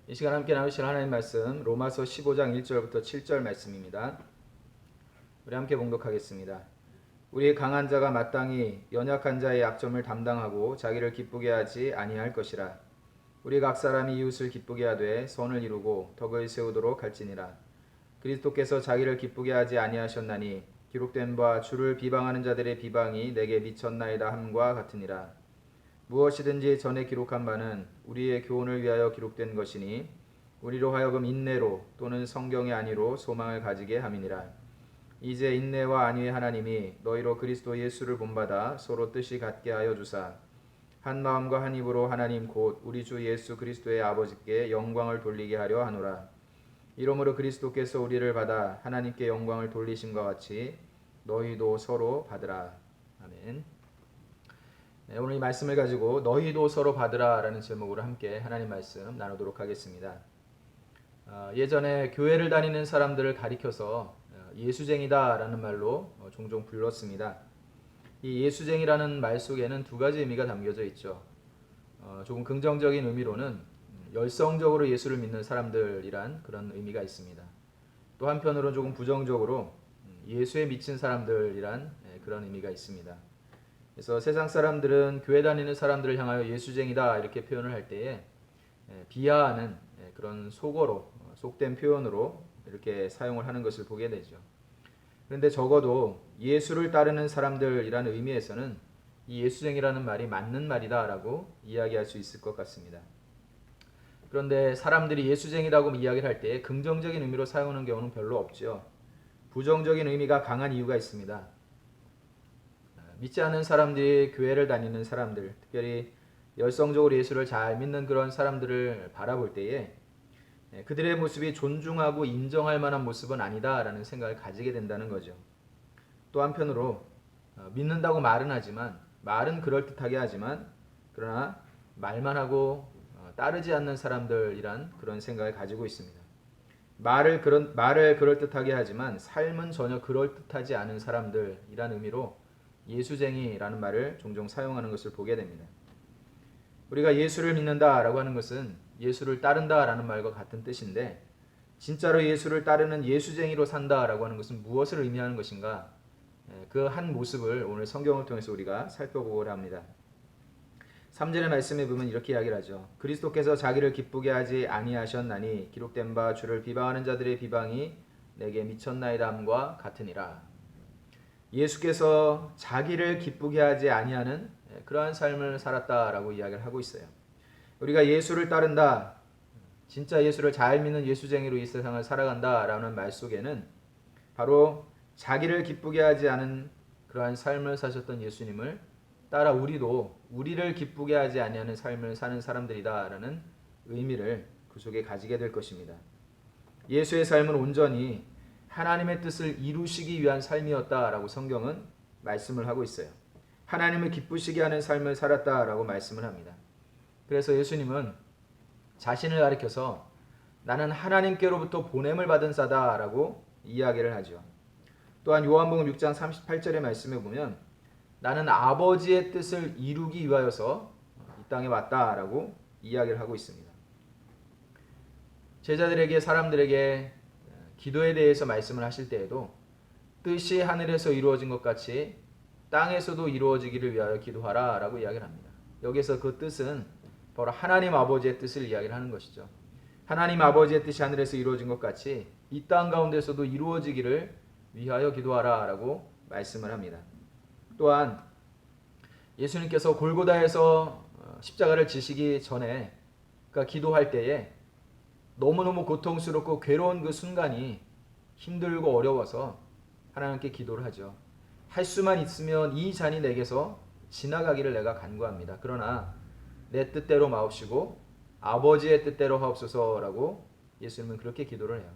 이 시간 함께 나누실 하나님 말씀 로마서 15장 1절부터 7절 말씀입니다. 우리 함께 봉독하겠습니다. 우리 강한 자가 마땅히 연약한 자의 약점을 담당하고 자기를 기쁘게 하지 아니할 것이라. 우리 각 사람이 이웃을 기쁘게 하되 선을 이루고 덕을 세우도록 할지니라. 그리스도께서 자기를 기쁘게 하지 아니하셨나니 기록된 바 주를 비방하는 자들의 비방이 내게 미쳤나이다 함과 같으니라. 무엇이든지 전에 기록한 바는 우리의 교훈을 위하여 기록된 것이니 우리로 하여금 인내로 또는 성경의 안위로 소망을 가지게 함이니라. 이제 인내와 안위의 하나님이 너희로 그리스도 예수를 본받아 서로 뜻이 같게 하여 주사 한 마음과 한 입으로 하나님 곧 우리 주 예수 그리스도의 아버지께 영광을 돌리게 하려 하노라. 이러므로 그리스도께서 우리를 받아 하나님께 영광을 돌리심과 같이 너희도 서로 받으라. 아멘. 네, 오늘 이 말씀을 가지고 너희도 서로 받으라 라는 제목으로 함께 하나님 말씀 나누도록 하겠습니다. 예전에 교회를 다니는 사람들을 가리켜서 예수쟁이다 라는 말로 종종 불렀습니다. 이 예수쟁이라는 말 속에는 두 가지 의미가 담겨져 있죠. 조금 긍정적인 의미로는 열성적으로 예수를 믿는 사람들이란 그런 의미가 있습니다. 또 한편으로는 조금 부정적으로 예수에 미친 사람들이란 그런 의미가 있습니다. 그래서 세상 사람들은 교회 다니는 사람들을 향하여 예수쟁이다 이렇게 표현을 할 때에 비하하는 그런 속어로 속된 표현으로 이렇게 사용을 하는 것을 보게 되죠. 그런데 적어도 예수를 따르는 사람들이라는 의미에서는 이 예수쟁이라는 말이 맞는 말이다라고 이야기할 수 있을 것 같습니다. 그런데 사람들이 예수쟁이라고 이야기를 할 때 긍정적인 의미로 사용하는 경우는 별로 없죠. 부정적인 의미가 강한 이유가 있습니다. 믿지 않는 사람들이 교회를 다니는 사람들, 특별히 열성적으로 예수를 잘 믿는 그런 사람들을 바라볼 때에 그들의 모습이 존중하고 인정할 만한 모습은 아니다라는 생각을 가지게 된다는 거죠. 또 한편으로 믿는다고 말은 하지만 말은 그럴듯하게 하지만 그러나 말만 하고 따르지 않는 사람들이란 그런 생각을 가지고 있습니다. 말을 그럴듯하게 하지만 삶은 전혀 그럴듯하지 않은 사람들이란 의미로 예수쟁이라는 말을 종종 사용하는 것을 보게 됩니다. 우리가 예수를 믿는다라고 하는 것은 예수를 따른다라는 말과 같은 뜻인데 진짜로 예수를 따르는 예수쟁이로 산다라고 하는 것은 무엇을 의미하는 것인가? 그 한 모습을 오늘 성경을 통해서 우리가 살펴보고자 합니다. 3절의 말씀에 보면 이렇게 이야기를 하죠. 그리스도께서 자기를 기쁘게 하지 아니하셨나니 기록된 바 주를 비방하는 자들의 비방이 내게 미쳤나이다 함과 같으니라. 예수께서 자기를 기쁘게 하지 아니하는 그러한 삶을 살았다라고 이야기를 하고 있어요. 우리가 예수를 따른다, 진짜 예수를 잘 믿는 예수쟁이로 이 세상을 살아간다라는 말 속에는 바로 자기를 기쁘게 하지 않은 그러한 삶을 사셨던 예수님을 따라 우리도 우리를 기쁘게 하지 아니하는 삶을 사는 사람들이다라는 의미를 그 속에 가지게 될 것입니다. 예수의 삶은 온전히 하나님의 뜻을 이루시기 위한 삶이었다라고 성경은 말씀을 하고 있어요. 하나님을 기쁘시게 하는 삶을 살았다라고 말씀을 합니다. 그래서 예수님은 자신을 가리켜서 나는 하나님께로부터 보냄을 받은 자다라고 이야기를 하죠. 또한 요한복음 6장 38절의 말씀에 보면 나는 아버지의 뜻을 이루기 위하여서 이 땅에 왔다라고 이야기를 하고 있습니다. 제자들에게 사람들에게 기도에 대해서 말씀을 하실 때에도 뜻이 하늘에서 이루어진 것 같이 땅에서도 이루어지기를 위하여 기도하라 라고 이야기를 합니다. 여기서 그 뜻은 바로 하나님 아버지의 뜻을 이야기를 하는 것이죠. 하나님 아버지의 뜻이 하늘에서 이루어진 것 같이 이 땅 가운데서도 이루어지기를 위하여 기도하라 라고 말씀을 합니다. 또한 예수님께서 골고다에서 십자가를 지시기 전에 그러니까 기도할 때에 너무너무 고통스럽고 괴로운 그 순간이 힘들고 어려워서 하나님께 기도를 하죠. 할 수만 있으면 이 잔이 내게서 지나가기를 내가 간구합니다. 그러나 내 뜻대로 마옵시고 아버지의 뜻대로 하옵소서라고 예수님은 그렇게 기도를 해요.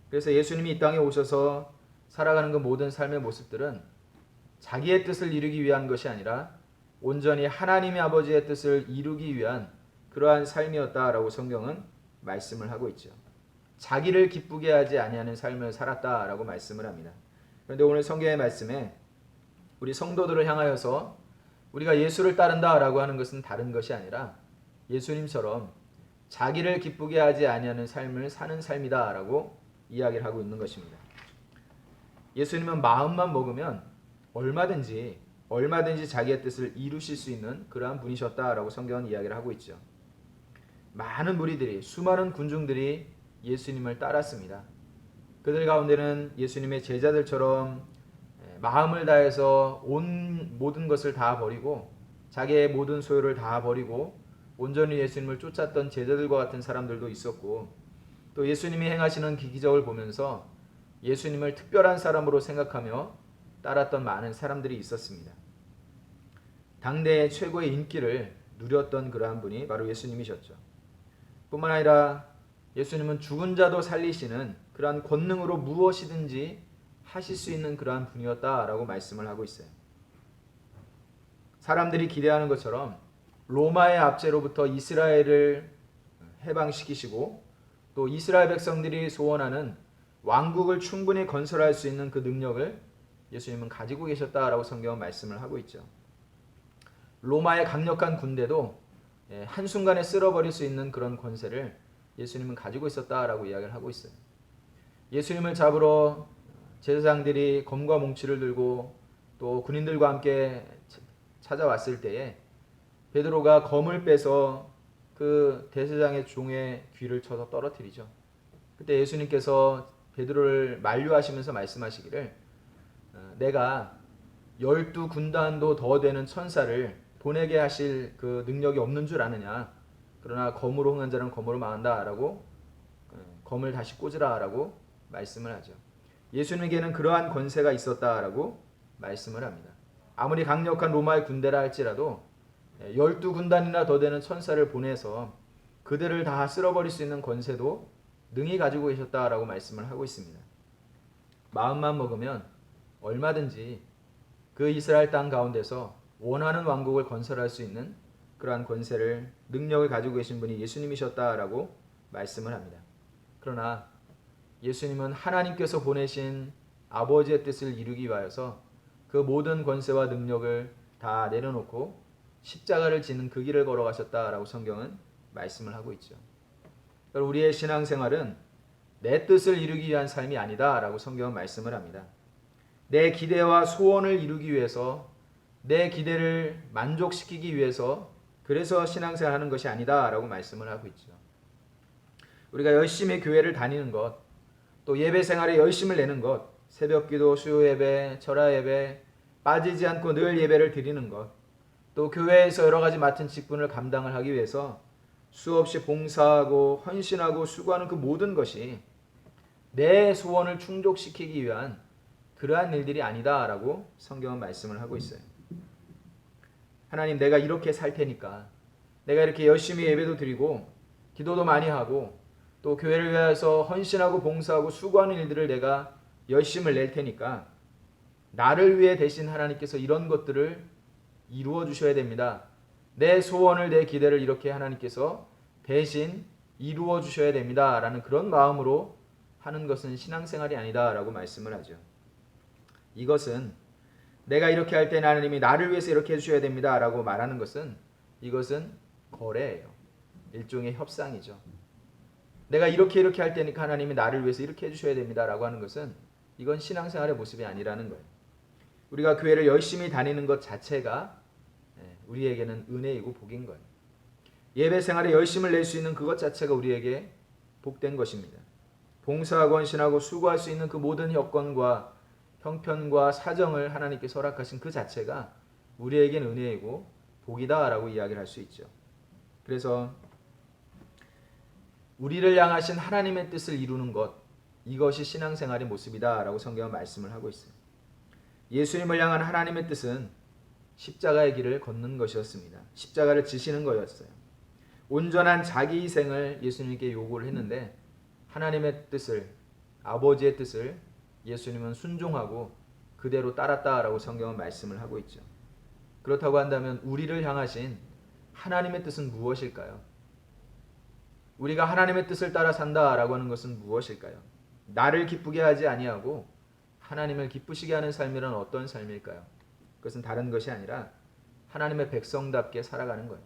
그래서 예수님이 이 땅에 오셔서 살아가는 그 모든 삶의 모습들은 자기의 뜻을 이루기 위한 것이 아니라 온전히 하나님의 아버지의 뜻을 이루기 위한 그러한 삶이었다라고 성경은 말씀을 하고 있죠. 자기를 기쁘게 하지 아니하는 삶을 살았다라고 말씀을 합니다. 그런데 오늘 성경의 말씀에 우리 성도들을 향하여서 우리가 예수를 따른다라고 하는 것은 다른 것이 아니라 예수님처럼 자기를 기쁘게 하지 아니하는 삶을 사는 삶이다라고 이야기를 하고 있는 것입니다. 예수님은 마음만 먹으면 얼마든지 자기의 뜻을 이루실 수 있는 그러한 분이셨다라고 성경은 이야기를 하고 있죠. 많은 무리들이, 수많은 군중들이 예수님을 따랐습니다. 그들 가운데는 예수님의 제자들처럼 마음을 다해서 모든 것을 다 버리고 자기의 모든 소유를 다 버리고 온전히 예수님을 쫓았던 제자들과 같은 사람들도 있었고, 또 예수님이 행하시는 기적을 보면서 예수님을 특별한 사람으로 생각하며 따랐던 많은 사람들이 있었습니다. 당대의 최고의 인기를 누렸던 그러한 분이 바로 예수님이셨죠. 뿐만 아니라 예수님은 죽은 자도 살리시는 그러한 권능으로 무엇이든지 하실 수 있는 그러한 분이었다라고 말씀을 하고 있어요. 사람들이 기대하는 것처럼 로마의 압제로부터 이스라엘을 해방시키시고 또 이스라엘 백성들이 소원하는 왕국을 충분히 건설할 수 있는 그 능력을 예수님은 가지고 계셨다라고 성경은 말씀을 하고 있죠. 로마의 강력한 군대도 한순간에 쓸어버릴 수 있는 그런 권세를 예수님은 가지고 있었다라고 이야기를 하고 있어요. 예수님을 잡으러 제사장들이 검과 몽치를 들고 또 군인들과 함께 찾아왔을 때에 베드로가 검을 빼서 그 대제사장의 종의 귀를 쳐서 떨어뜨리죠. 그때 예수님께서 베드로를 만류하시면서 말씀하시기를 내가 12군단도 더 되는 천사를 보내게 하실 그 능력이 없는 줄 아느냐. 그러나 검으로 흥한 자는 검으로 망한다라고 검을 다시 꽂으라라고 말씀을 하죠. 예수님에게는 그러한 권세가 있었다라고 말씀을 합니다. 아무리 강력한 로마의 군대라 할지라도 12군단이나 더 되는 천사를 보내서 그들을 다 쓸어버릴 수 있는 권세도 능히 가지고 계셨다라고 말씀을 하고 있습니다. 마음만 먹으면 얼마든지 그 이스라엘 땅 가운데서 원하는 왕국을 건설할 수 있는 그러한 권세를, 능력을 가지고 계신 분이 예수님이셨다라고 말씀을 합니다. 그러나 예수님은 하나님께서 보내신 아버지의 뜻을 이루기 위하여서 그 모든 권세와 능력을 다 내려놓고 십자가를 지는 그 길을 걸어가셨다라고 성경은 말씀을 하고 있죠. 우리의 신앙생활은 내 뜻을 이루기 위한 삶이 아니다라고 성경은 말씀을 합니다. 내 기대와 소원을 이루기 위해서, 내 기대를 만족시키기 위해서, 그래서 신앙생활하는 것이 아니다라고 말씀을 하고 있죠. 우리가 열심히 교회를 다니는 것, 또 예배 생활에 열심을 내는 것, 새벽기도, 수요예배, 절야예배 빠지지 않고 늘 예배를 드리는 것, 또 교회에서 여러 가지 맡은 직분을 감당을 하기 위해서 수없이 봉사하고 헌신하고 수고하는 그 모든 것이 내 소원을 충족시키기 위한 그러한 일들이 아니다라고 성경은 말씀을 하고 있어요. 하나님, 내가 이렇게 살 테니까, 내가 이렇게 열심히 예배도 드리고 기도도 많이 하고 또 교회를 위해서 헌신하고 봉사하고 수고하는 일들을 내가 열심을 낼 테니까 나를 위해 대신 하나님께서 이런 것들을 이루어 주셔야 됩니다. 내 소원을, 내 기대를 이렇게 하나님께서 대신 이루어 주셔야 됩니다. 라는 그런 마음으로 하는 것은 신앙생활이 아니다 라고 말씀을 하죠. 이것은 내가 이렇게 할 때는 하나님이 나를 위해서 이렇게 해주셔야 됩니다 라고 말하는 것은, 이것은 거래예요. 일종의 협상이죠. 내가 이렇게 할 테니까 하나님이 나를 위해서 이렇게 해주셔야 됩니다 라고 하는 것은, 이건 신앙생활의 모습이 아니라는 거예요. 우리가 교회를 열심히 다니는 것 자체가 우리에게는 은혜이고 복인 거예요. 예배 생활에 열심을 낼 수 있는 그것 자체가 우리에게 복된 것입니다. 봉사하고 헌신하고 수고할 수 있는 그 모든 여건과 형편과 사정을 하나님께서 허락하신 그 자체가 우리에겐 은혜이고 복이다라고 이야기를 할 수 있죠. 그래서 우리를 향하신 하나님의 뜻을 이루는 것, 이것이 신앙생활의 모습이다라고 성경은 말씀을 하고 있어요. 예수님을 향한 하나님의 뜻은 십자가의 길을 걷는 것이었습니다. 십자가를 지시는 거였어요. 온전한 자기 희생을 예수님께 요구를 했는데 하나님의 뜻을, 아버지의 뜻을 예수님은 순종하고 그대로 따랐다라고 성경은 말씀을 하고 있죠. 그렇다고 한다면 우리를 향하신 하나님의 뜻은 무엇일까요? 우리가 하나님의 뜻을 따라 산다라고 하는 것은 무엇일까요? 나를 기쁘게 하지 아니하고 하나님을 기쁘시게 하는 삶이란 어떤 삶일까요? 그것은 다른 것이 아니라 하나님의 백성답게 살아가는 거예요.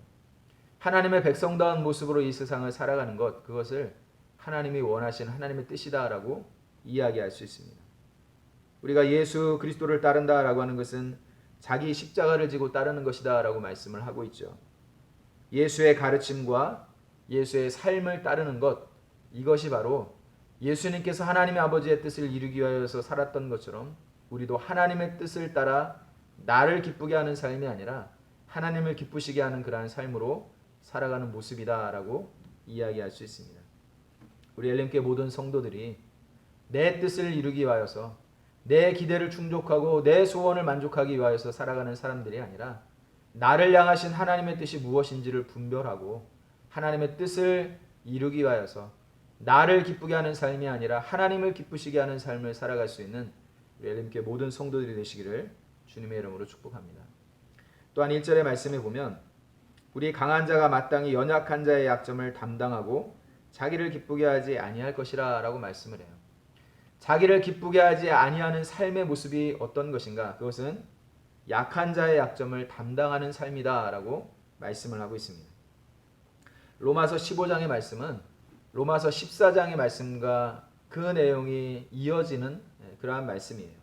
하나님의 백성다운 모습으로 이 세상을 살아가는 것, 그것을 하나님이 원하시는 하나님의 뜻이다라고 이야기할 수 있습니다. 우리가 예수 그리스도를 따른다라고 하는 것은 자기 십자가를 지고 따르는 것이다라고 말씀을 하고 있죠. 예수의 가르침과 예수의 삶을 따르는 것, 이것이 바로 예수님께서 하나님의 아버지의 뜻을 이루기 위하여서 살았던 것처럼 우리도 하나님의 뜻을 따라 나를 기쁘게 하는 삶이 아니라 하나님을 기쁘시게 하는 그러한 삶으로 살아가는 모습이다라고 이야기할 수 있습니다. 우리 엘림교회 모든 성도들이 내 뜻을 이루기 위하여서 내 기대를 충족하고 내 소원을 만족하기 위하여서 살아가는 사람들이 아니라 나를 향하신 하나님의 뜻이 무엇인지를 분별하고 하나님의 뜻을 이루기 위하여서 나를 기쁘게 하는 삶이 아니라 하나님을 기쁘시게 하는 삶을 살아갈 수 있는 우리 엘림교회 모든 성도들이 되시기를 주님의 이름으로 축복합니다. 또한 1절의 말씀에 보면 우리 강한 자가 마땅히 연약한 자의 약점을 담당하고 자기를 기쁘게 하지 아니할 것이라 라고 말씀을 해요. 자기를 기쁘게 하지 아니하는 삶의 모습이 어떤 것인가? 그것은 약한 자의 약점을 담당하는 삶이다 라고 말씀을 하고 있습니다. 로마서 15장의 말씀은 로마서 14장의 말씀과 그 내용이 이어지는 그러한 말씀이에요.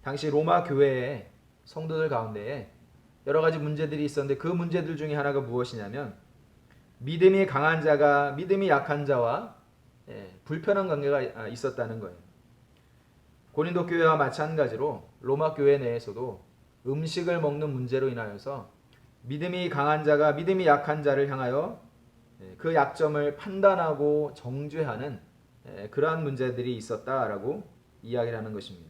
당시 로마 교회의 성도들 가운데에 여러 가지 문제들이 있었는데 그 문제들 중에 하나가 무엇이냐면 믿음이 강한 자가 믿음이 약한 자와 불편한 관계가 있었다는 거예요. 고린도 교회와 마찬가지로 로마 교회 내에서도 음식을 먹는 문제로 인하여서 믿음이 강한 자가 믿음이 약한 자를 향하여 그 약점을 판단하고 정죄하는 그러한 문제들이 있었다라고 이야기를 하는 것입니다.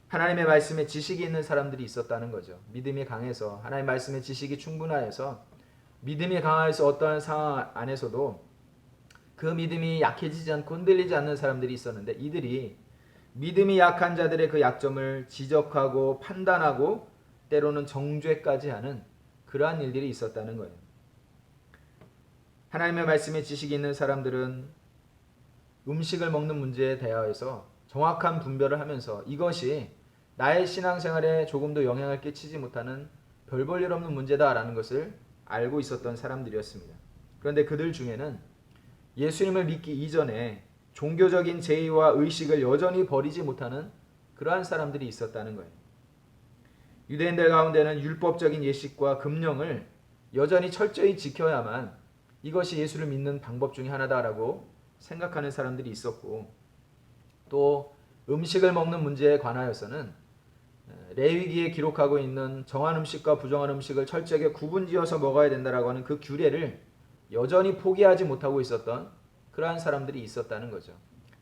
하나님의 말씀에 지식이 있는 사람들이 있었다는 거죠. 믿음이 강해서 하나님의 말씀에 지식이 충분하여서 믿음이 강해서 어떠한 상황 안에서도 그 믿음이 약해지지 않고 흔들리지 않는 사람들이 있었는데 이들이 믿음이 약한 자들의 그 약점을 지적하고 판단하고 때로는 정죄까지 하는 그러한 일들이 있었다는 거예요. 하나님의 말씀에 지식이 있는 사람들은 음식을 먹는 문제에 대하여서 정확한 분별을 하면서 이것이 나의 신앙생활에 조금도 영향을 끼치지 못하는 별 볼 일 없는 문제다라는 것을 알고 있었던 사람들이었습니다. 그런데 그들 중에는 예수님을 믿기 이전에 종교적인 제의와 의식을 여전히 버리지 못하는 그러한 사람들이 있었다는 거예요. 유대인들 가운데는 율법적인 예식과 금령을 여전히 철저히 지켜야만 이것이 예수를 믿는 방법 중에 하나다라고 생각하는 사람들이 있었고 또 음식을 먹는 문제에 관하여서는 레위기에 기록하고 있는 정한 음식과 부정한 음식을 철저하게 구분지어서 먹어야 된다라고 하는 그 규례를 여전히 포기하지 못하고 있었던 그러한 사람들이 있었다는 거죠.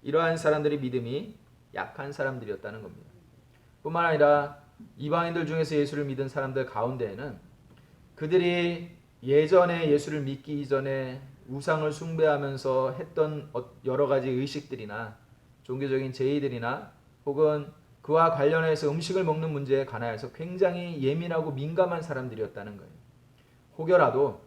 이러한 사람들이 믿음이 약한 사람들이었다는 겁니다. 뿐만 아니라 이방인들 중에서 예수를 믿은 사람들 가운데에는 그들이 예전에 예수를 믿기 이전에 우상을 숭배하면서 했던 여러 가지 의식들이나 종교적인 제의들이나 혹은 그와 관련해서 음식을 먹는 문제에 관하여서 굉장히 예민하고 민감한 사람들이었다는 거예요. 혹여라도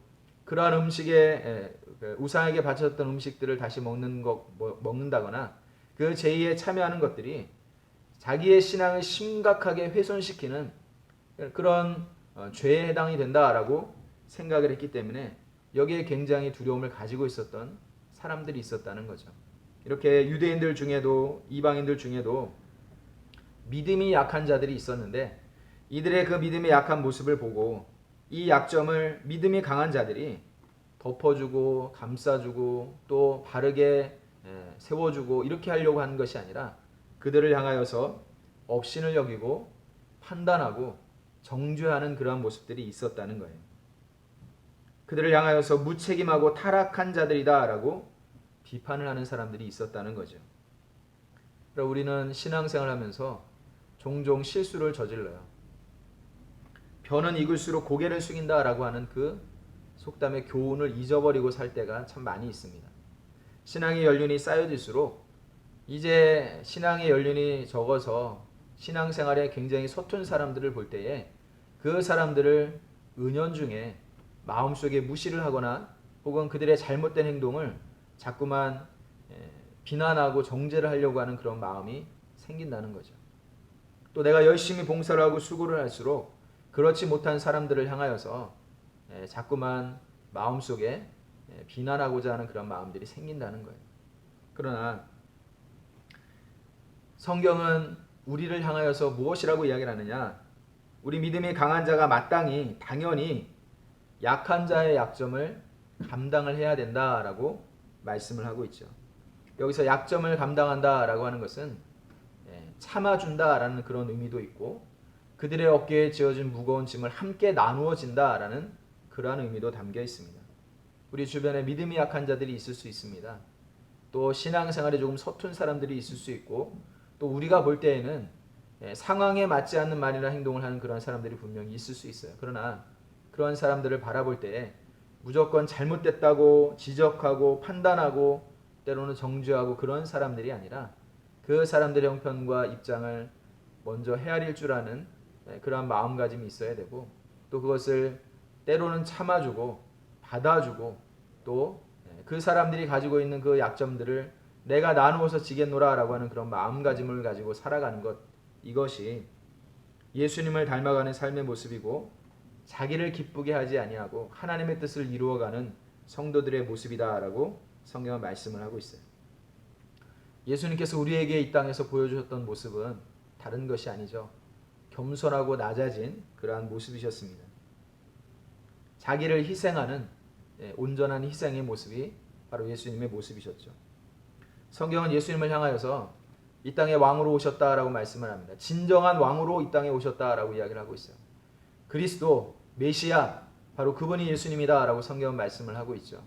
그러한 음식에 우상에게 바쳤던 음식들을 다시 먹는다거나 그 제의에 참여하는 것들이 자기의 신앙을 심각하게 훼손시키는 그런 죄에 해당이 된다라고 생각을 했기 때문에 여기에 굉장히 두려움을 가지고 있었던 사람들이 있었다는 거죠. 이렇게 유대인들 중에도 이방인들 중에도 믿음이 약한 자들이 있었는데 이들의 그 믿음이 약한 모습을 보고 이 약점을 믿음이 강한 자들이 덮어주고 감싸주고 또 바르게 세워주고 이렇게 하려고 하는 것이 아니라 그들을 향하여서 업신을 여기고 판단하고 정죄하는 그러한 모습들이 있었다는 거예요. 그들을 향하여서 무책임하고 타락한 자들이다 라고 비판을 하는 사람들이 있었다는 거죠. 우리는 신앙생활을 하면서 종종 실수를 저질러요. 벼는 익을수록 고개를 숙인다 라고 하는 그 속담의 교훈을 잊어버리고 살 때가 참 많이 있습니다. 신앙의 연륜이 쌓여질수록 이제 신앙의 연륜이 적어서 신앙생활에 굉장히 서툰 사람들을 볼 때에 그 사람들을 은연중에 마음속에 무시를 하거나 혹은 그들의 잘못된 행동을 자꾸만 비난하고 정죄를 하려고 하는 그런 마음이 생긴다는 거죠. 또 내가 열심히 봉사를 하고 수고를 할수록 그렇지 못한 사람들을 향하여서 자꾸만 마음속에 비난하고자 하는 그런 마음들이 생긴다는 거예요. 그러나 성경은 우리를 향하여서 무엇이라고 이야기를 하느냐? 우리 믿음이 강한 자가 마땅히 당연히 약한 자의 약점을 감당을 해야 된다라고 말씀을 하고 있죠. 여기서 약점을 감당한다라고 하는 것은 참아준다라는 그런 의미도 있고 그들의 어깨에 지어진 무거운 짐을 함께 나누어진다라는 그러한 의미도 담겨 있습니다. 우리 주변에 믿음이 약한 자들이 있을 수 있습니다. 또 신앙생활에 조금 서툰 사람들이 있을 수 있고 또 우리가 볼 때에는 상황에 맞지 않는 말이나 행동을 하는 그런 사람들이 분명히 있을 수 있어요. 그러나 그런 사람들을 바라볼 때 무조건 잘못됐다고 지적하고 판단하고 때로는 정죄하고 그런 사람들이 아니라 그 사람들의 형편과 입장을 먼저 헤아릴 줄 아는 그러한 마음가짐이 있어야 되고 또 그것을 때로는 참아주고 받아주고 또 그 사람들이 가지고 있는 그 약점들을 내가 나누어서 지겠노라라고 하는 그런 마음가짐을 가지고 살아가는 것, 이것이 예수님을 닮아가는 삶의 모습이고 자기를 기쁘게 하지 아니하고 하나님의 뜻을 이루어가는 성도들의 모습이다라고 성경은 말씀을 하고 있어요. 예수님께서 우리에게 이 땅에서 보여주셨던 모습은 다른 것이 아니죠. 겸손하고 낮아진 그러한 모습이셨습니다. 자기를 희생하는 온전한 희생의 모습이 바로 예수님의 모습이셨죠. 성경은 예수님을 향하여서 이 땅에 왕으로 오셨다라고 말씀을 합니다. 진정한 왕으로 이 땅에 오셨다라고 이야기를 하고 있어요. 그리스도, 메시아, 바로 그분이 예수님이다라고 성경은 말씀을 하고 있죠.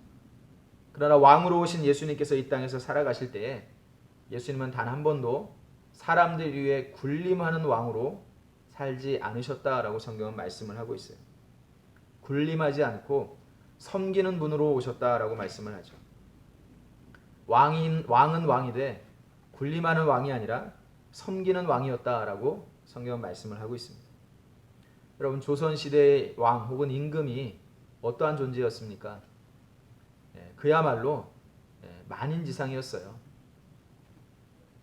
그러나 왕으로 오신 예수님께서 이 땅에서 살아가실 때에 예수님은 단 한 번도 사람들 위해 군림하는 왕으로 살지 않으셨다라고 성경은 말씀을 하고 있어요. 군림하지 않고 섬기는 분으로 오셨다라고 말씀을 하죠. 왕은 왕이되 군림하는 왕이 아니라 섬기는 왕이었다라고 성경은 말씀을 하고 있습니다. 여러분, 조선시대의 왕 혹은 임금이 어떠한 존재였습니까? 그야말로 만인지상이었어요.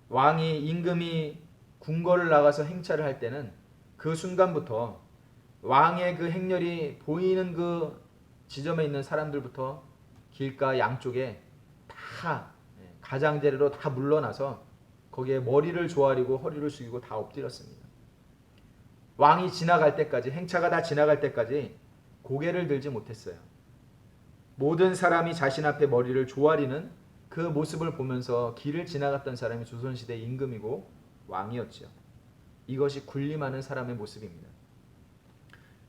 왕이 임금이 궁궐을 나가서 행차를 할 때는 그 순간부터 왕의 그 행렬이 보이는 그 지점에 있는 사람들부터 길가 양쪽에 다 가장자리로 다 물러나서 거기에 머리를 조아리고 허리를 숙이고 다 엎드렸습니다. 왕이 지나갈 때까지, 행차가 다 지나갈 때까지 고개를 들지 못했어요. 모든 사람이 자신 앞에 머리를 조아리는 그 모습을 보면서 길을 지나갔던 사람이 조선시대 임금이고 왕이었죠. 이것이 군림하는 사람의 모습입니다.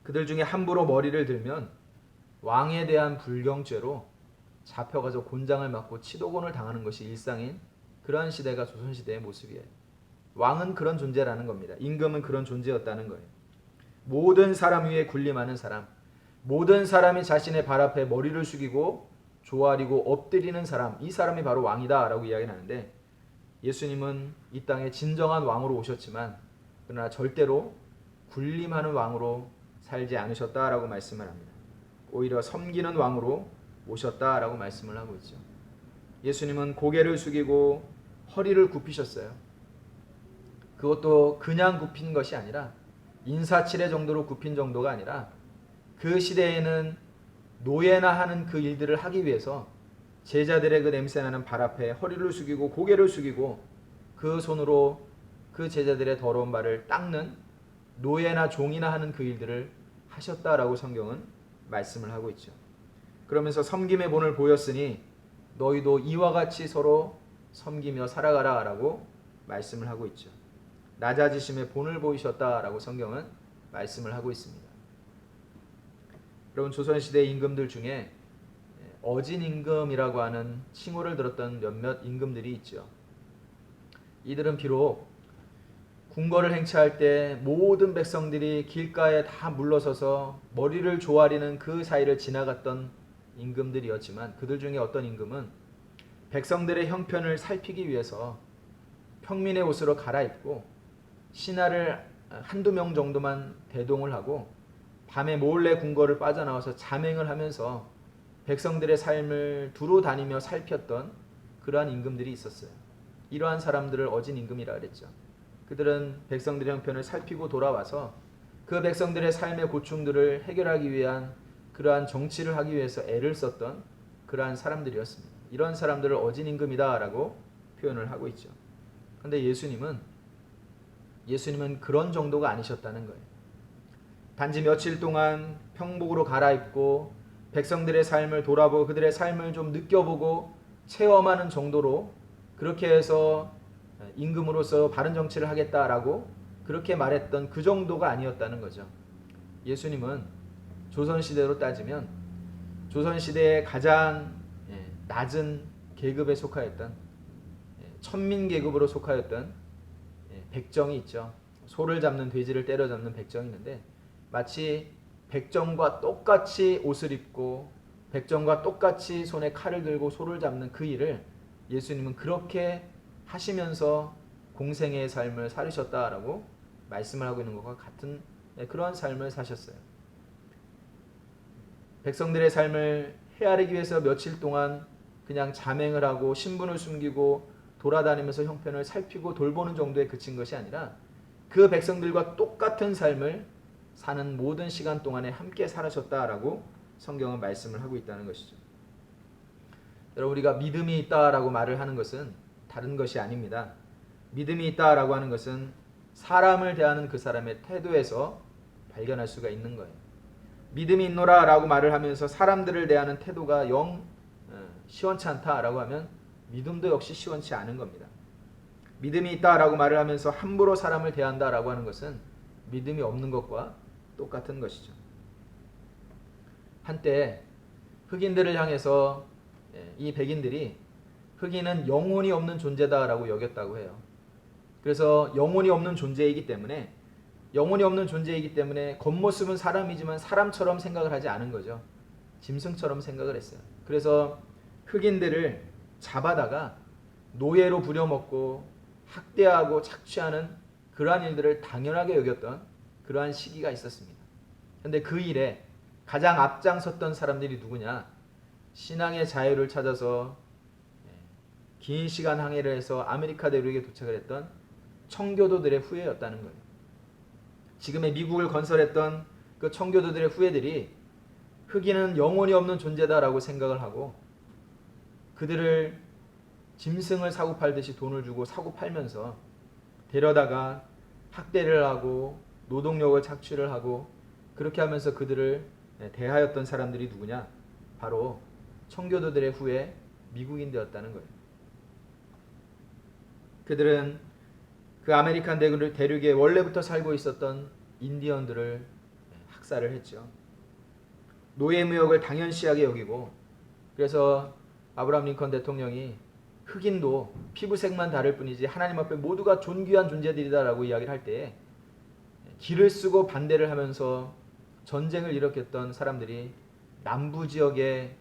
그들 중에 함부로 머리를 들면 왕에 대한 불경죄로 잡혀가서 곤장을 맞고 치도곤을 당하는 것이 일상인 그러한 시대가 조선시대의 모습이에요. 왕은 그런 존재라는 겁니다. 임금은 그런 존재였다는 거예요. 모든 사람 위에 군림하는 사람, 모든 사람이 자신의 발 앞에 머리를 숙이고 조아리고 엎드리는 사람, 이 사람이 바로 왕이다 라고 이야기를 하는데, 예수님은 이 땅에 진정한 왕으로 오셨지만 그러나 절대로 군림하는 왕으로 살지 않으셨다라고 말씀을 합니다. 오히려 섬기는 왕으로 오셨다라고 말씀을 하고 있죠. 예수님은 고개를 숙이고 허리를 굽히셨어요. 그것도 그냥 굽힌 것이 아니라 인사치레 정도로 굽힌 정도가 아니라 그 시대에는 노예나 하는 그 일들을 하기 위해서 제자들의 그 냄새나는 발 앞에 허리를 숙이고 고개를 숙이고 그 손으로 그 제자들의 더러운 발을 닦는 노예나 종이나 하는 그 일들을 하셨다라고 성경은 말씀을 하고 있죠. 그러면서 섬김의 본을 보였으니 너희도 이와 같이 서로 섬기며 살아가라 라고 말씀을 하고 있죠. 낮아지심의 본을 보이셨다라고 성경은 말씀을 하고 있습니다. 여러분, 조선시대 임금들 중에 어진 임금이라고 하는 칭호를 들었던 몇몇 임금들이 있죠. 이들은 비록 궁궐을 행차할 때 모든 백성들이 길가에 다 물러서서 머리를 조아리는 그 사이를 지나갔던 임금들이었지만 그들 중에 어떤 임금은 백성들의 형편을 살피기 위해서 평민의 옷으로 갈아입고 신하를 한두 명 정도만 대동을 하고 밤에 몰래 궁궐을 빠져나와서 잠행을 하면서 백성들의 삶을 두루 다니며 살폈던 그러한 임금들이 있었어요. 이러한 사람들을 어진 임금이라 그랬죠. 그들은 백성들의 형편을 살피고 돌아와서 그 백성들의 삶의 고충들을 해결하기 위한 그러한 정치를 하기 위해서 애를 썼던 그러한 사람들이었습니다. 이런 사람들을 어진 임금이다라고 표현을 하고 있죠. 그런데 예수님은 그런 정도가 아니셨다는 거예요. 단지 며칠 동안 평복으로 갈아입고 백성들의 삶을 돌아보고 그들의 삶을 좀 느껴보고 체험하는 정도로 그렇게 해서 임금으로서 바른 정치를 하겠다라고 그렇게 말했던 그 정도가 아니었다는 거죠. 예수님은 조선시대로 따지면 조선시대의 가장 낮은 계급에 속하였던 천민계급으로 속하였던 백정이 있죠. 소를 잡는 돼지를 때려잡는 백정이 있는데 마치 백정과 똑같이 옷을 입고 백정과 똑같이 손에 칼을 들고 소를 잡는 그 일을 예수님은 그렇게 하시면서 공생애의 삶을 살으셨다라고 말씀을 하고 있는 것과 같은 그러한 삶을 사셨어요. 백성들의 삶을 헤아리기 위해서 며칠 동안 그냥 자맹을 하고 신분을 숨기고 돌아다니면서 형편을 살피고 돌보는 정도에 그친 것이 아니라 그 백성들과 똑같은 삶을 사는 모든 시간 동안에 함께 살아셨다라고 성경은 말씀을 하고 있다는 것이죠. 여러분, 우리가 믿음이 있다라고 말을 하는 것은 다른 것이 아닙니다. 믿음이 있다라고 하는 것은 사람을 대하는 그 사람의 태도에서 발견할 수가 있는 거예요. 믿음이 있노라라고 말을 하면서 사람들을 대하는 태도가 영 시원치 않다라고 하면 믿음도 역시 시원치 않은 겁니다. 믿음이 있다라고 말을 하면서 함부로 사람을 대한다라고 하는 것은 믿음이 없는 것과 똑같은 것이죠. 한때 흑인들을 향해서 이 백인들이 흑인은 영혼이 없는 존재다라고 여겼다고 해요. 그래서 영혼이 없는 존재이기 때문에 겉모습은 사람이지만 사람처럼 생각을 하지 않은 거죠. 짐승처럼 생각을 했어요. 그래서 흑인들을 잡아다가 노예로 부려먹고 학대하고 착취하는 그러한 일들을 당연하게 여겼던 그러한 시기가 있었습니다. 그런데 그 일에 가장 앞장섰던 사람들이 누구냐? 신앙의 자유를 찾아서 긴 시간 항해를 해서 아메리카 대륙에 도착을 했던 청교도들의 후예였다는 거예요. 지금의 미국을 건설했던 그 청교도들의 후예들이 흑인은 영혼이 없는 존재다라고 생각을 하고 그들을 짐승을 사고 팔듯이 돈을 주고 사고 팔면서 데려다가 학대를 하고 노동력을 착취를 하고 그렇게 하면서 그들을 대하였던 사람들이 누구냐? 바로 청교도들의 후예 미국인들이었다는 거예요. 그들은 그 아메리칸 대륙에 원래부터 살고 있었던 인디언들을 학살을 했죠. 노예무역을 당연시하게 여기고 그래서 아브라함 링컨 대통령이 흑인도 피부색만 다를 뿐이지 하나님 앞에 모두가 존귀한 존재들이다라고 이야기를 할 때 길을 쓰고 반대를 하면서 전쟁을 일으켰던 사람들이 남부 지역에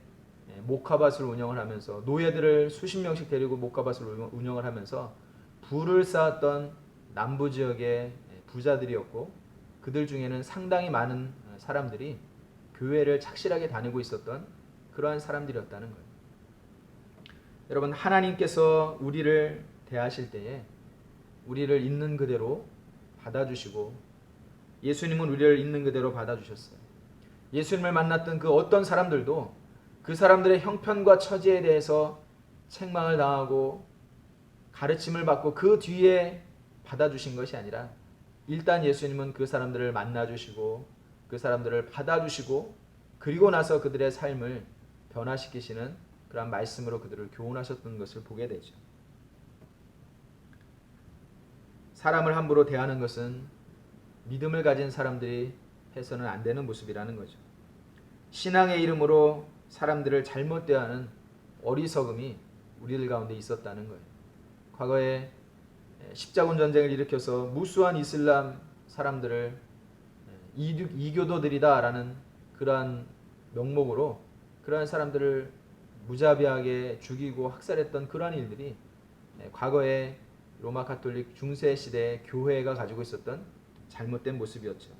목화밭을 운영을 하면서 노예들을 수십 명씩 데리고 목화밭을 운영을 하면서 부를 쌓았던 남부 지역의 부자들이었고 그들 중에는 상당히 많은 사람들이 교회를 착실하게 다니고 있었던 그러한 사람들이었다는 거예요. 여러분, 하나님께서 우리를 대하실 때에 우리를 있는 그대로 받아주시고 예수님은 우리를 있는 그대로 받아주셨어요. 예수님을 만났던 그 어떤 사람들도 그 사람들의 형편과 처지에 대해서 책망을 당하고 가르침을 받고 그 뒤에 받아주신 것이 아니라 일단 예수님은 그 사람들을 만나주시고 그 사람들을 받아주시고 그리고 나서 그들의 삶을 변화시키시는 그런 말씀으로 그들을 교훈하셨던 것을 보게 되죠. 사람을 함부로 대하는 것은 믿음을 가진 사람들이 해서는 안 되는 모습이라는 거죠. 신앙의 이름으로 사람들을 잘못 대하는 어리석음이 우리들 가운데 있었다는 거예요. 과거에 십자군 전쟁을 일으켜서 무수한 이슬람 사람들을 이교도들이다라는 그러한 명목으로 그러한 사람들을 무자비하게 죽이고 학살했던 그러한 일들이 과거에 로마 가톨릭 중세 시대 교회가 가지고 있었던 잘못된 모습이었죠.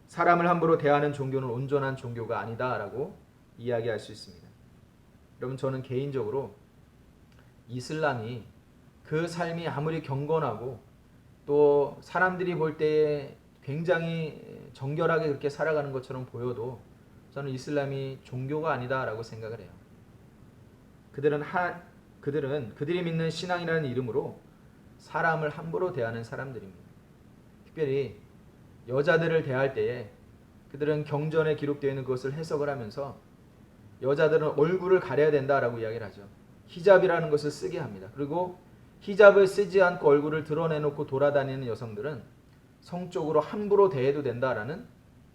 사람을 함부로 대하는 종교는 온전한 종교가 아니다라고 이야기할 수 있습니다. 여러분, 저는 개인적으로 이슬람이 그 삶이 아무리 경건하고 또 사람들이 볼 때에 굉장히 정결하게 그렇게 살아가는 것처럼 보여도 저는 이슬람이 종교가 아니다라고 생각을 해요. 그들이 믿는 신앙이라는 이름으로 사람을 함부로 대하는 사람들입니다. 특별히 여자들을 대할 때에 그들은 경전에 기록되어 있는 그것을 해석을 하면서 여자들은 얼굴을 가려야 된다라고 이야기를 하죠. 히잡이라는 것을 쓰게 합니다. 그리고 히잡을 쓰지 않고 얼굴을 드러내놓고 돌아다니는 여성들은 성적으로 함부로 대해도 된다라는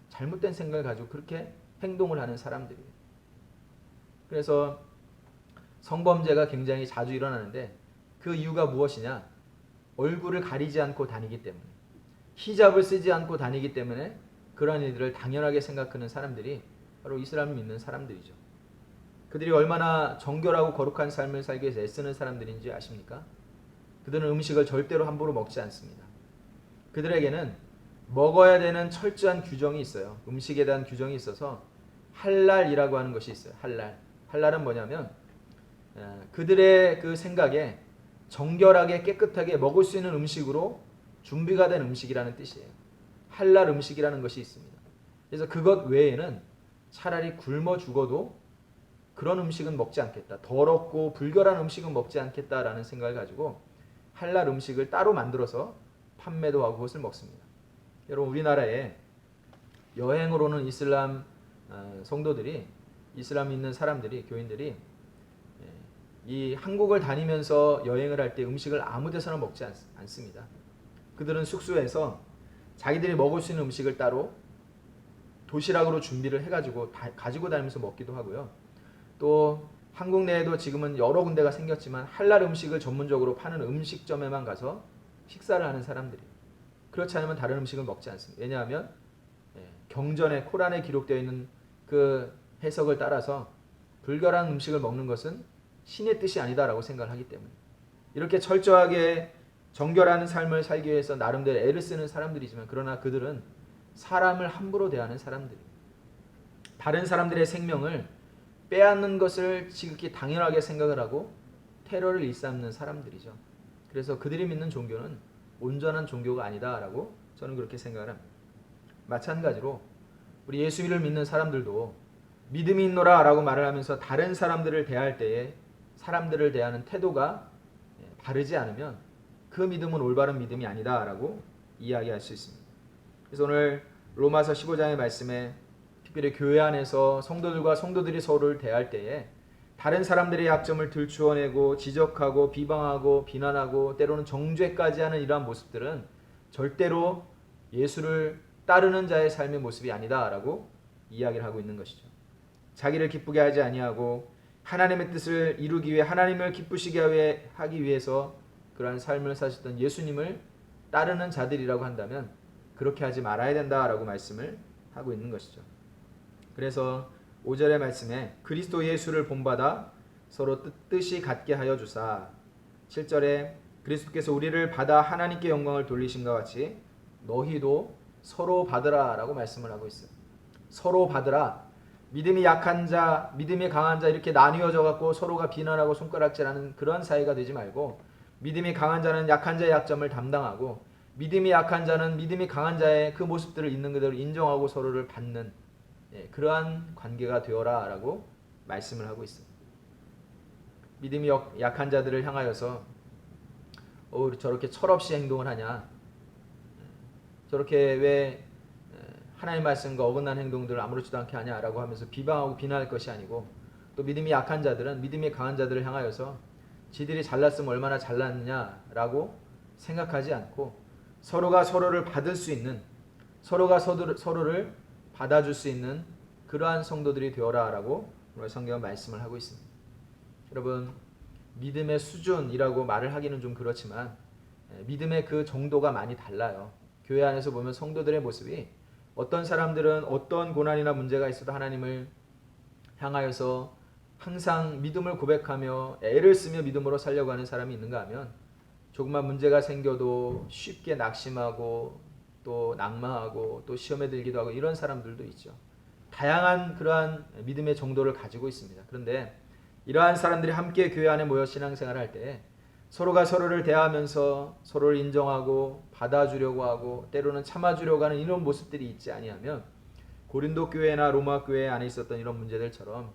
잘못된 생각을 가지고 그렇게 행동을 하는 사람들이에요. 그래서 성범죄가 굉장히 자주 일어나는데 그 이유가 무엇이냐? 얼굴을 가리지 않고 다니기 때문에, 히잡을 쓰지 않고 다니기 때문에 그러한 일들을 당연하게 생각하는 사람들이 바로 이슬람을 믿는 사람들이죠. 그들이 얼마나 정결하고 거룩한 삶을 살기 위해서 애쓰는 사람들인지 아십니까? 그들은 음식을 절대로 함부로 먹지 않습니다. 그들에게는 먹어야 되는 철저한 규정이 있어요. 음식에 대한 규정이 있어서 할랄이라고 하는 것이 있어요. 할랄. 할랄은 뭐냐면 그들의 그 생각에 정결하게 깨끗하게 먹을 수 있는 음식으로 준비가 된 음식이라는 뜻이에요. 할랄 음식이라는 것이 있습니다. 그래서 그것 외에는 차라리 굶어 죽어도 그런 음식은 먹지 않겠다. 더럽고 불결한 음식은 먹지 않겠다라는 생각을 가지고 할랄 음식을 따로 만들어서 판매도 하고 그것을 먹습니다. 여러분, 우리나라에 여행으로는 이슬람 성도들이, 이슬람 있는 사람들이, 교인들이 이 한국을 다니면서 여행을 할 때 음식을 아무 데서나 먹지 않습니다. 그들은 숙소에서 자기들이 먹을 수 있는 음식을 따로 도시락으로 준비를 해가지고 가지고 다니면서 먹기도 하고요. 또 한국 내에도 지금은 여러 군데가 생겼지만 할랄 음식을 전문적으로 파는 음식점에만 가서 식사를 하는 사람들이, 그렇지 않으면 다른 음식을 먹지 않습니다. 왜냐하면 경전에, 코란에 기록되어 있는 그 해석을 따라서 불결한 음식을 먹는 것은 신의 뜻이 아니다라고 생각을 하기 때문에, 이렇게 철저하게 정결한 삶을 살기 위해서 나름대로 애를 쓰는 사람들이지만, 그러나 그들은 사람을 함부로 대하는 사람들이에요. 다른 사람들의 생명을 빼앗는 것을 지극히 당연하게 생각을 하고 테러를 일삼는 사람들이죠. 그래서 그들이 믿는 종교는 온전한 종교가 아니다라고 저는 그렇게 생각을 합니다. 마찬가지로 우리 예수를 믿는 사람들도 믿음이 있노라 라고 말을 하면서 다른 사람들을 대할 때에 사람들을 대하는 태도가 바르지 않으면 그 믿음은 올바른 믿음이 아니다라고 이야기할 수 있습니다. 그래서 오늘 로마서 15장의 말씀에 특별히 교회 안에서 성도들과 성도들이 서로를 대할 때에 다른 사람들의 약점을 들추어내고 지적하고 비방하고 비난하고 때로는 정죄까지 하는 이러한 모습들은 절대로 예수를 따르는 자의 삶의 모습이 아니다라고 이야기를 하고 있는 것이죠. 자기를 기쁘게 하지 아니하고 하나님의 뜻을 이루기 위해 하나님을 기쁘시게 하기 위해서 그러한 삶을 사셨던 예수님을 따르는 자들이라고 한다면 그렇게 하지 말아야 된다라고 말씀을 하고 있는 것이죠. 그래서 5절의 말씀에 그리스도 예수를 본받아 서로 뜻이 같게 하여 주사, 7절에 그리스도께서 우리를 받아 하나님께 영광을 돌리심과 같이 너희도 서로 받으라 라고 말씀을 하고 있어요. 서로 받으라. 믿음이 약한 자, 믿음이 강한 자 이렇게 나뉘어져 갖고 서로가 비난하고 손가락질하는 그런 사이가 되지 말고, 믿음이 강한 자는 약한 자의 약점을 담당하고 믿음이 약한 자는 믿음이 강한 자의 그 모습들을 있는 그대로 인정하고 서로를 받는 그러한 관계가 되어라 라고 말씀을 하고 있습니다. 믿음이 약한 자들을 향하여서 저렇게 철없이 행동을 하냐, 저렇게 왜 하나님 말씀과 어긋난 행동들을 아무렇지도 않게 하냐라고 하면서 비방하고 비난할 것이 아니고, 또 믿음이 약한 자들은 믿음이 강한 자들을 향하여서 지들이 잘났으면 얼마나 잘났느냐라고 생각하지 않고 서로가 서로를 받을 수 있는, 서로가 서로를 받아줄 수 있는 그러한 성도들이 되어라라고 오늘 성경은 말씀을 하고 있습니다. 여러분, 믿음의 수준이라고 말을 하기는 좀 그렇지만 믿음의 그 정도가 많이 달라요. 교회 안에서 보면 성도들의 모습이, 어떤 사람들은 어떤 고난이나 문제가 있어도 하나님을 향하여서 항상 믿음을 고백하며 애를 쓰며 믿음으로 살려고 하는 사람이 있는가 하면, 조금만 문제가 생겨도 쉽게 낙심하고 또 낙마하고 또 시험에 들기도 하고 이런 사람들도 있죠. 다양한 그러한 믿음의 정도를 가지고 있습니다. 그런데 이러한 사람들이 함께 교회 안에 모여 신앙생활을 할 때 서로가 서로를 대하면서 서로를 인정하고 받아주려고 하고 때로는 참아주려고 하는 이런 모습들이 있지 아니하면 고린도 교회나 로마 교회 안에 있었던 이런 문제들처럼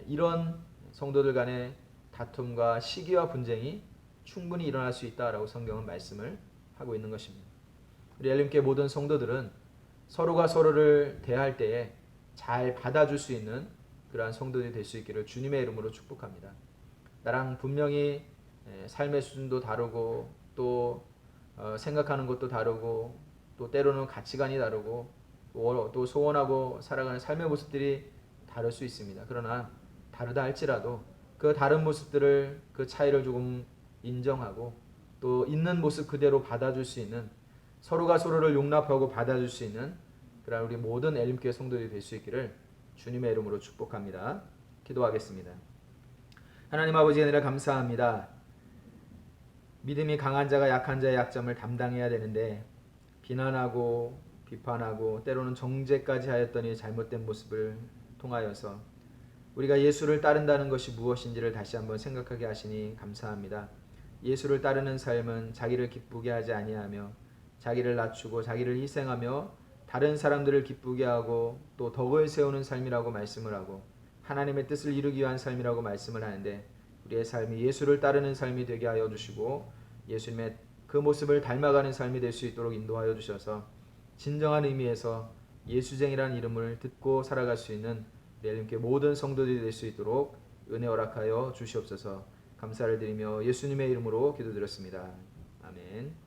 이런 성도들 간의 다툼과 시기와 분쟁이 충분히 일어날 수 있다라고 성경은 말씀을 하고 있는 것입니다. 우리 엘림교회 모든 성도들은 서로가 서로를 대할 때에 잘 받아줄 수 있는 그러한 성도들이 될 수 있기를 주님의 이름으로 축복합니다. 나랑 분명히 삶의 수준도 다르고 또 생각하는 것도 다르고 또 때로는 가치관이 다르고 또 소원하고 살아가는 삶의 모습들이 다를 수 있습니다. 그러나 다르다 할지라도 그 다른 모습들을 그 차이를 조금 인정하고 또 있는 모습 그대로 받아줄 수 있는 서로가 서로를 용납하고 받아줄 수 있는 그런 우리 모든 엘림교회 성도들이 될 수 있기를 주님의 이름으로 축복합니다. 기도하겠습니다. 하나님 아버지 은혜를 감사합니다. 믿음이 강한 자가 약한 자의 약점을 담당해야 되는데 비난하고 비판하고 때로는 정죄까지 하였더니 잘못된 모습을 통하여서 우리가 예수를 따른다는 것이 무엇인지를 다시 한번 생각하게 하시니 감사합니다. 예수를 따르는 삶은 자기를 기쁘게 하지 아니하며 자기를 낮추고 자기를 희생하며 다른 사람들을 기쁘게 하고 또 덕을 세우는 삶이라고 말씀을 하고 하나님의 뜻을 이루기 위한 삶이라고 말씀을 하는데 우리의 삶이 예수를 따르는 삶이 되게 하여 주시고 예수님의 그 모습을 닮아가는 삶이 될 수 있도록 인도하여 주셔서 진정한 의미에서 예수쟁이라는 이름을 듣고 살아갈 수 있는 엘림교회 모든 성도들이 될 수 있도록 은혜 허락하여 주시옵소서. 감사를 드리며 예수님의 이름으로 기도드렸습니다. 아멘.